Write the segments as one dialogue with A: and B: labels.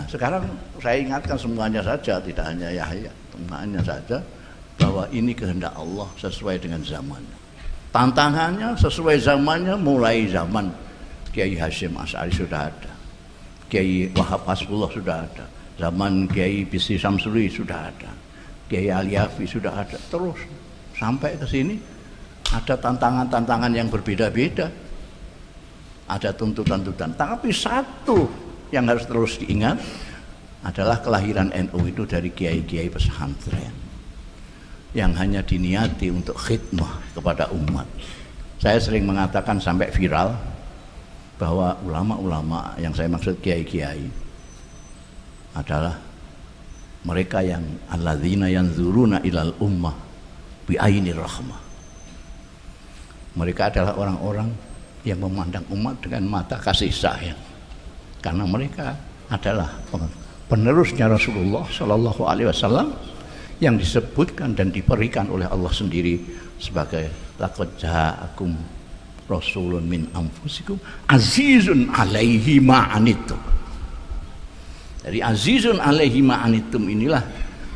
A: Nah, sekarang saya ingatkan semuanya saja, tidak hanya Yahya, semuanya saja, bahwa ini kehendak Allah sesuai dengan zamannya. Tantangannya sesuai zamannya, mulai zaman Kiai Hasyim Asy'ari sudah ada, Kiai Wahab Hasbullah sudah ada, zaman Kiai Bisri Samsuri sudah ada, Kiai Aliafi sudah ada, terus sampai ke sini ada tantangan-tantangan yang berbeda-beda, ada tuntutan-tuntutan. Tapi satu yang harus terus diingat adalah kelahiran NU itu dari kiai-kiai pesantren yang hanya diniati untuk khidmah kepada umat. Saya sering mengatakan sampai viral bahwa ulama-ulama yang saya maksud kiai-kiai adalah mereka yang alladzina yanzuruna ilal ummah bi ainir rahmah. Mereka adalah orang-orang yang memandang umat dengan mata kasih sayang, karena mereka adalah penerusnya Rasulullah Shallallahu Alaihi Wasallam yang disebutkan dan diberikan oleh Allah sendiri sebagai laqad ja'akum rasulun min anfusikum azizun alaihi ma'anittum. Dari azizun alaihi ma'anittum inilah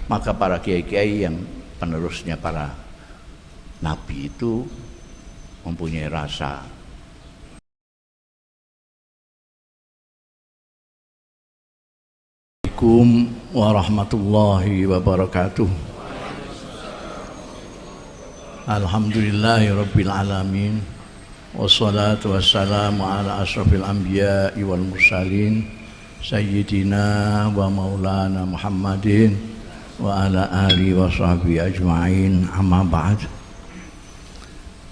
A: maka para kiai-kiai yang penerusnya para nabi itu mempunyai rasa Assalamualaikum warahmatullahi wabarakatuh. Alhamdulillahirabbil alamin wassalatu wassalamu ala asyrafil anbiya'i wal mursalin sayyidina wa maulana Muhammadin wa ala alihi wa sahbihi ajma'in, amma ba'd.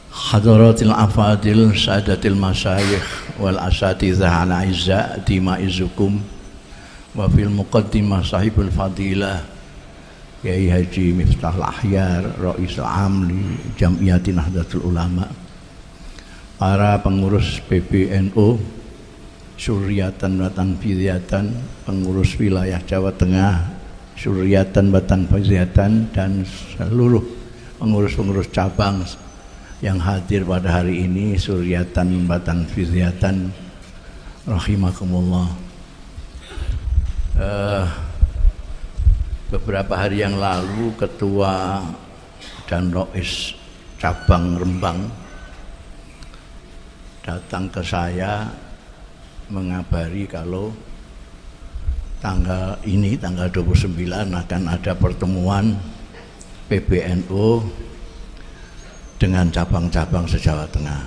A: Hadaratil afadil sadatil masyayikh wal asatidhah al izza dimaizukum wa fil muqaddimah sahibul fadilah Kiai Haji Miftahul Ahyar Rais Amli Jam'iyati Nahdlatul Ulama, para pengurus PBNU Suryatan Batan Fidyatan, pengurus wilayah Jawa Tengah Suryatan Batan Fidyatan, dan seluruh pengurus-pengurus cabang yang hadir pada hari ini Suryatan Batan Fidyatan rahimakumullah. Beberapa hari yang lalu Ketua dan Rais Cabang Rembang datang ke saya mengabari kalau tanggal 29 akan ada pertemuan PBNU dengan cabang-cabang se-Jawa Tengah.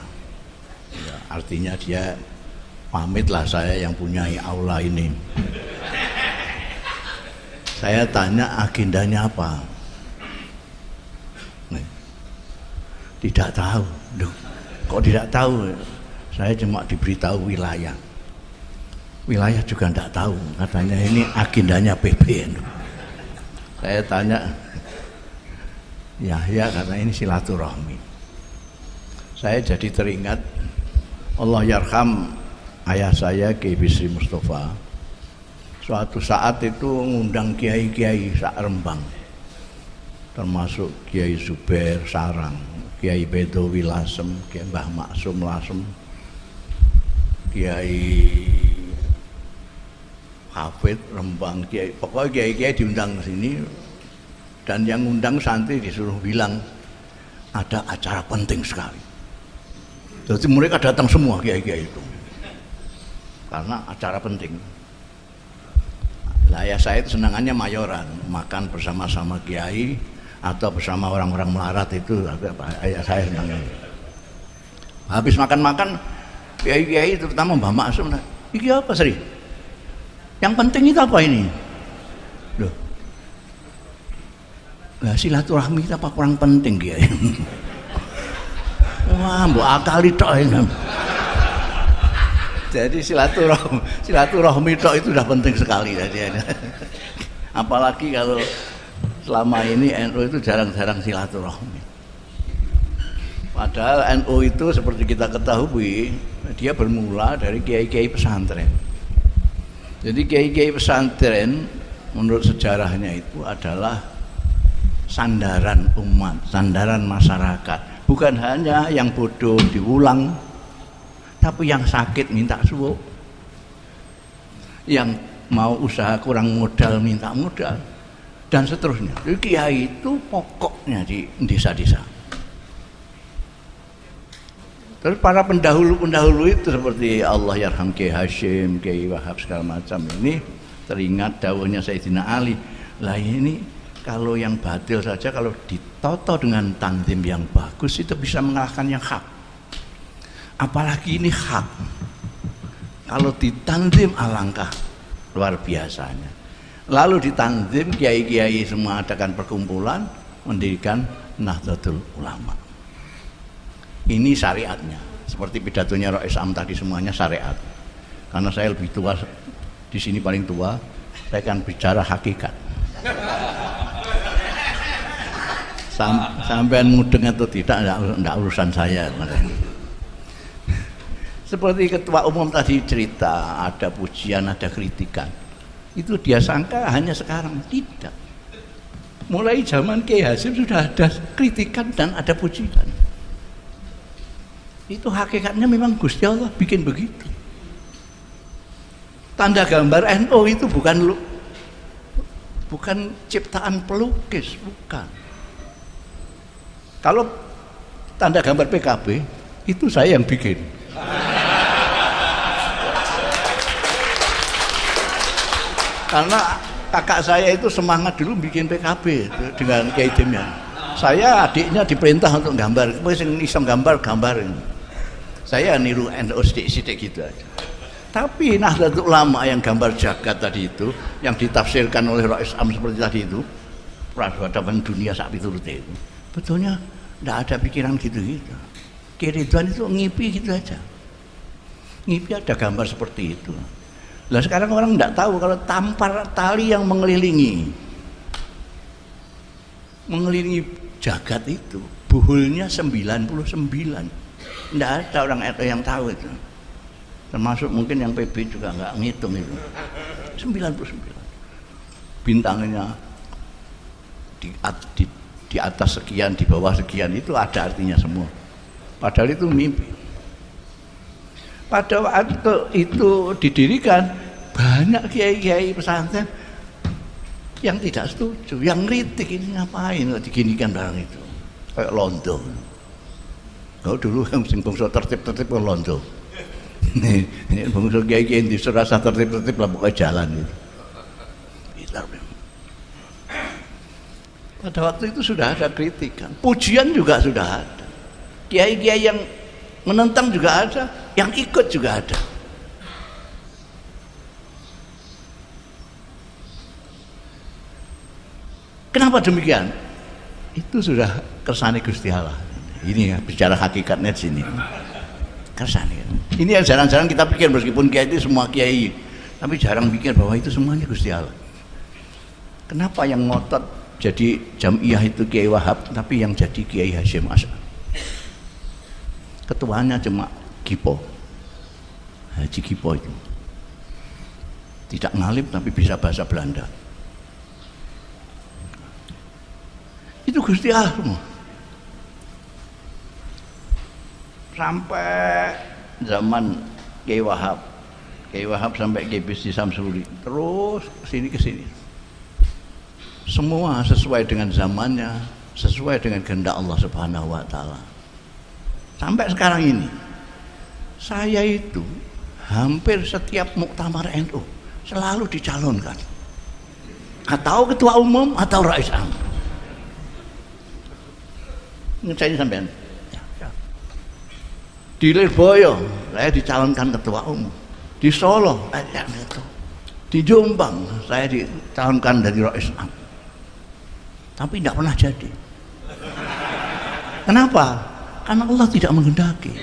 A: Ya, artinya dia pamitlah saya yang punya aula ini. Saya tanya agendanya apa? Tidak tahu. Loh, kok tidak tahu? Saya cuma diberitahu wilayah. Wilayah juga tidak tahu. Katanya ini agendanya PBNU. Saya tanya, ya karena ini silaturahmi. Saya jadi teringat Allah yarham ayah saya Kiai Bisri Mustafa. Suatu saat itu ngundang kiai-kiai sak Rembang, termasuk Kiai Zubair Sarang, Kiai Bedowi Lasem, Kiai Mbah Maksum Lasem, Kiai Hafid Rembang, Kiai, pokoknya kiai-kiai diundang ke sini, dan yang ngundang santri disuruh bilang ada acara penting sekali. Jadi mereka datang semua kiai-kiai itu karena acara penting. Lah ya saya itu senangannya mayoran, makan bersama-sama kiai atau bersama orang-orang melarat itu ayah saya senangnya. Habis makan-makan kiai-kiai terutama Mbah Maksum, ini apa Sri? Yang penting itu apa ini? Loh, lah silaturahmi itu apa kurang penting kiai? Wah, mbok akali tok ini. Jadi silaturahmi tok itu sudah penting sekali jadi. Apalagi kalau selama ini NU itu jarang-jarang silaturahmi. Padahal NU itu seperti kita ketahui dia bermula dari kiai-kiai pesantren. Jadi kiai-kiai pesantren menurut sejarahnya itu adalah sandaran umat, sandaran masyarakat. Bukan hanya yang bodoh diulang, tapi yang sakit minta suwuk, yang mau usaha kurang modal minta modal dan seterusnya. Jadi kiai itu pokoknya di desa-desa. Terus para pendahulu itu seperti Allah yarham Kiai Hashim, Kiai Wahab segala macam ini teringat dawuhnya Sayyidina Ali. Lah ini kalau yang batil saja kalau ditoto dengan tanzim yang bagus itu bisa mengalahkan yang hak. Apalagi ini hak. Kalau ditanzim alangkah luar biasanya. Lalu ditanzim kiai-kiai semua adakan perkumpulan mendirikan Nahdlatul Ulama. Ini syariatnya. Seperti pidatonya Rais Am tadi semuanya syariat. Karena saya lebih tua di sini paling tua, saya akan bicara hakikat. Sampean mudeng atau tidak enggak urusan saya. Seperti ketua umum tadi cerita, ada pujian, ada kritikan. Itu dia sangka hanya sekarang, tidak. Mulai zaman Kiai Hasyim sudah ada kritikan dan ada pujian. Itu hakikatnya memang Gusti Allah bikin begitu. Tanda gambar NU itu bukan ciptaan pelukis, bukan. Kalau tanda gambar PKB itu saya yang bikin. Karena kakak saya itu semangat dulu bikin PKB dengan Kiai Demyan. Saya adiknya diperintah untuk gambar, wis iso gambarin. Saya niru NU sidik-sidik gitu aja. Tapi Nahdlatul Ulama yang gambar jagat tadi itu, yang ditafsirkan oleh Rais Am seperti tadi itu, peradaban dunia saat itu, betulnya tidak ada pikiran gitu-gitu. Kiai Ridwan itu ngipi gitu aja. Ngipi ada gambar seperti itu. Lah sekarang orang tidak tahu kalau tampar tali yang mengelilingi jagat itu, buhulnya 99. Tidak ada orang yang tahu itu. Termasuk mungkin yang PB juga nggak ngitung itu. 99. Bintangnya di atas sekian, di bawah sekian, itu ada artinya semua. Padahal itu mimpi. Pada waktu itu didirikan, banyak kiai-kiai pesantren yang tidak setuju, yang kritik, ini ngapain kok diginikan barang itu, kayak londo. Kau dulu yang sing bangsa tertib-tertib kok londo. Ini bangsa kiai-kiai di serasa tertib-tertib lah pokoknya jalan itu. Pada waktu itu sudah ada kritikan, pujian juga sudah ada. Kiai-kiai yang menentang juga ada, yang ikut juga ada. Kenapa demikian? Itu sudah kersane Gusti Allah. Ini ya bicara hakikatnya di sini. Kersane. Ini yang jarang-jarang kita pikir, meskipun kiai itu semua kiai, tapi jarang pikir bahwa itu semuanya Gusti Allah. Kenapa yang ngotot jadi jamiah itu Kiai Wahab, tapi yang jadi Kiai Hasyim Asy'ari? Ketuanya cuma Gipo, Haji Gipo itu. Tidak ngalim tapi bisa bahasa Belanda. Itu Gusti Allah semua. Sampai zaman Kiai Wahab sampai Kiai Bisri Samsuri, terus ke sini. Semua sesuai dengan zamannya, sesuai dengan kehendak Allah Subhanahu wa taala. Sampai sekarang ini, saya itu hampir setiap muktamar NU selalu dicalonkan, atau ketua umum atau rais am. Ngeceni sampean. Di Lirboyo saya dicalonkan ketua umum, di Solo di Jombang saya dicalonkan dari rais am, tapi tidak pernah jadi. Kenapa? Karena Allah tidak menghendaki.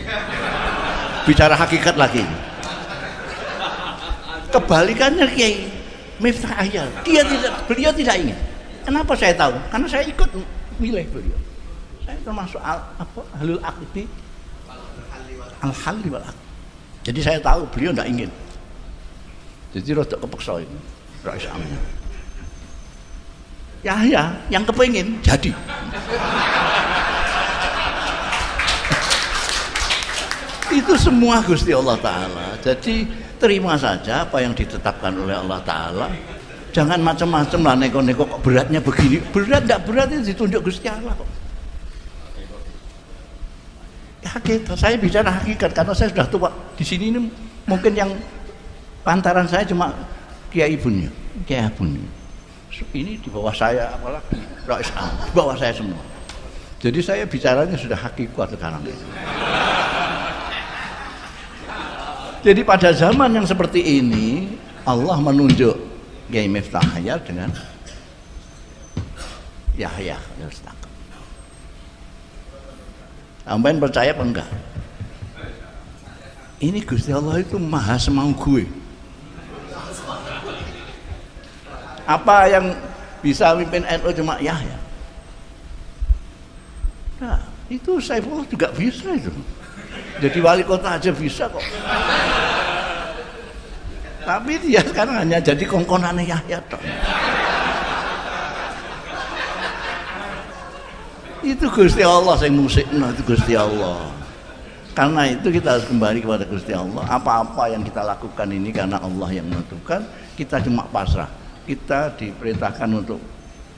A: Bicara hakikat lagi. Kebalikannya Kiai Miftah Ahyar, beliau tidak ingin. Kenapa saya tahu? Karena saya ikut milih beliau. Saya termasuk ahlul aqdi, al-halli wal aqd. Jadi saya tahu beliau tidak ingin. Jadi rodok kepeksa itu rais amnya. Ya, yang kepengin jadi. Itu semua Gusti Allah Ta'ala. Jadi terima saja apa yang ditetapkan oleh Allah Ta'ala. Jangan macam-macam lah, neko-neko kok beratnya begini. Berat enggak berat itu ditunjuk Gusti Allah kok. Hakikat, saya bicara hakikat karena saya sudah tua. Di sini ini mungkin yang pantaran saya cuma kiai ibunya, kiai ibunya. Ini di bawah saya, apalagi di bawah saya semua. Jadi saya bicaranya sudah hakikat sekarang ini. Jadi pada zaman yang seperti ini Allah menunjuk Kiai Miftah Hayat dengan Yahya Al-Mustaqim. Sampeyan percaya apa enggak? Ini Gusti Allah itu maha semau gue. Apa yang bisa mimpin NU cuma Yahya? Nah, itu Saifullah juga bisa itu. Jadi wali kota aja bisa kok. Tapi dia sekarang hanya jadi kongkonannya Yahya toh. Itu Gusti Allah yang musiknya, itu Gusti Allah. Karena itu kita harus kembali kepada Gusti Allah. Apa-apa yang kita lakukan ini karena Allah yang menentukan, kita cuma pasrah. Kita diperintahkan untuk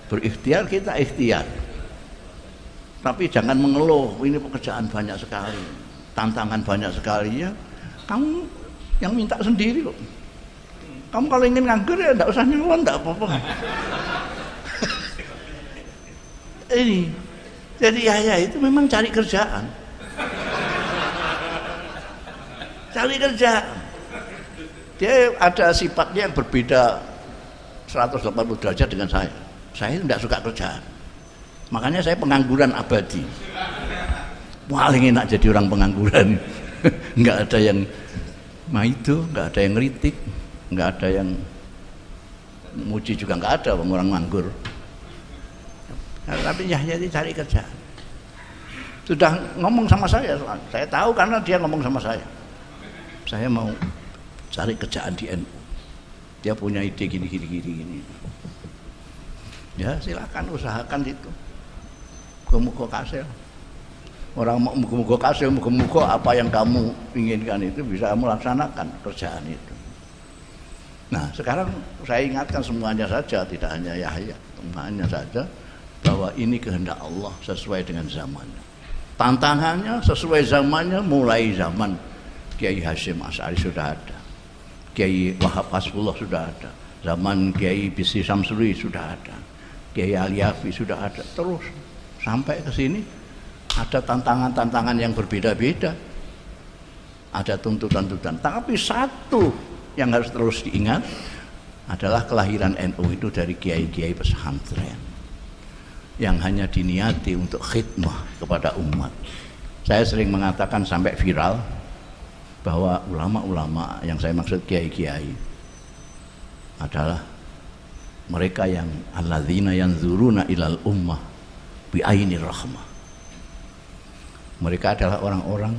A: berikhtiar, kita ikhtiar. Tapi jangan mengeluh, ini pekerjaan banyak sekali, tantangan banyak sekali ya. Kamu yang minta sendiri kok. Kamu kalau ingin nganggur ya enggak usah nyelon, enggak apa-apa. Ini. Jadi Yahya itu memang cari kerjaan. Cari kerjaan. Dia ada sifatnya yang berbeda 180 derajat dengan saya. Saya tidak suka kerjaan. Makanya saya pengangguran abadi. Paling enak jadi orang pengangguran. Enggak ada yang maido, enggak ada yang ngeritik, enggak ada yang muji juga enggak ada orang nganggur. Nah, tapi Yahya itu cari kerjaan. Sudah ngomong sama saya tahu karena dia ngomong sama saya. Saya mau cari kerjaan di NU. Dia punya ide gini. Ya silakan usahakan itu. Muga-muga kasil. Orang mau muga-muga kasil, muga-muga apa yang kamu inginkan itu bisa melaksanakan kerjaan itu. Nah sekarang saya ingatkan semuanya saja, tidak hanya Yahya, semuanya saja, bahwa ini kehendak Allah sesuai dengan zamannya. Tantangannya sesuai zamannya, mulai zaman Kiai Hasyim Asy'ari sudah ada, Kiai Wahab Hasbullah sudah ada, zaman Kiai Bisri Samsuri sudah ada, Kiai Aliafi sudah ada, terus sampai ke sini ada tantangan-tantangan yang berbeda-beda, ada tuntutan-tuntutan. Tapi satu yang harus terus diingat adalah kelahiran NU itu dari kiai-kiai pesantren yang hanya diniati untuk khidmah kepada umat. Saya sering mengatakan sampai viral bahwa ulama-ulama yang saya maksud kiai-kiai adalah mereka yang alladzina yanzuruna ilal ummah bi ainir rahmah. Mereka adalah orang-orang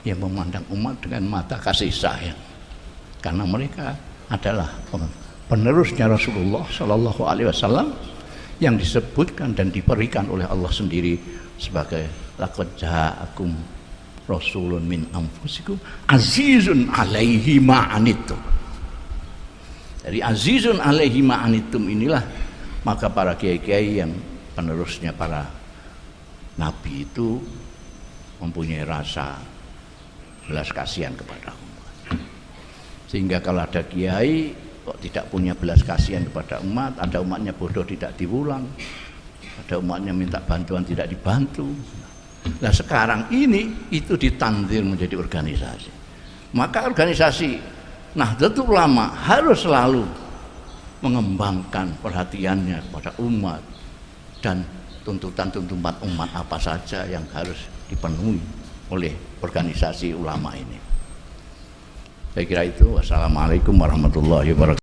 A: yang memandang umat dengan mata kasih sayang, karena mereka adalah penerusnya Rasulullah Shallallahu Alaihi Wasallam yang disebutkan dan diberikan oleh Allah sendiri sebagai laqad ja'akum rasulun min anfusikum azizun alaihi ma'anittum. Dari azizun alaihi ma'anittum inilah maka para kiai-kiai yang penerusnya para nabi itu mempunyai rasa belas kasihan kepada umat. Sehingga kalau ada kiai kok tidak punya belas kasihan kepada umat, ada umatnya bodoh tidak diulang, ada umatnya minta bantuan tidak dibantu. Nah sekarang ini itu ditanzir menjadi organisasi. Maka organisasi Nahdlatul Ulama harus selalu mengembangkan perhatiannya kepada umat dan tuntutan-tuntutan umat apa saja yang harus dipenuhi oleh organisasi ulama ini. Saya kira itu. Wassalamualaikum warahmatullahi wabarakatuh.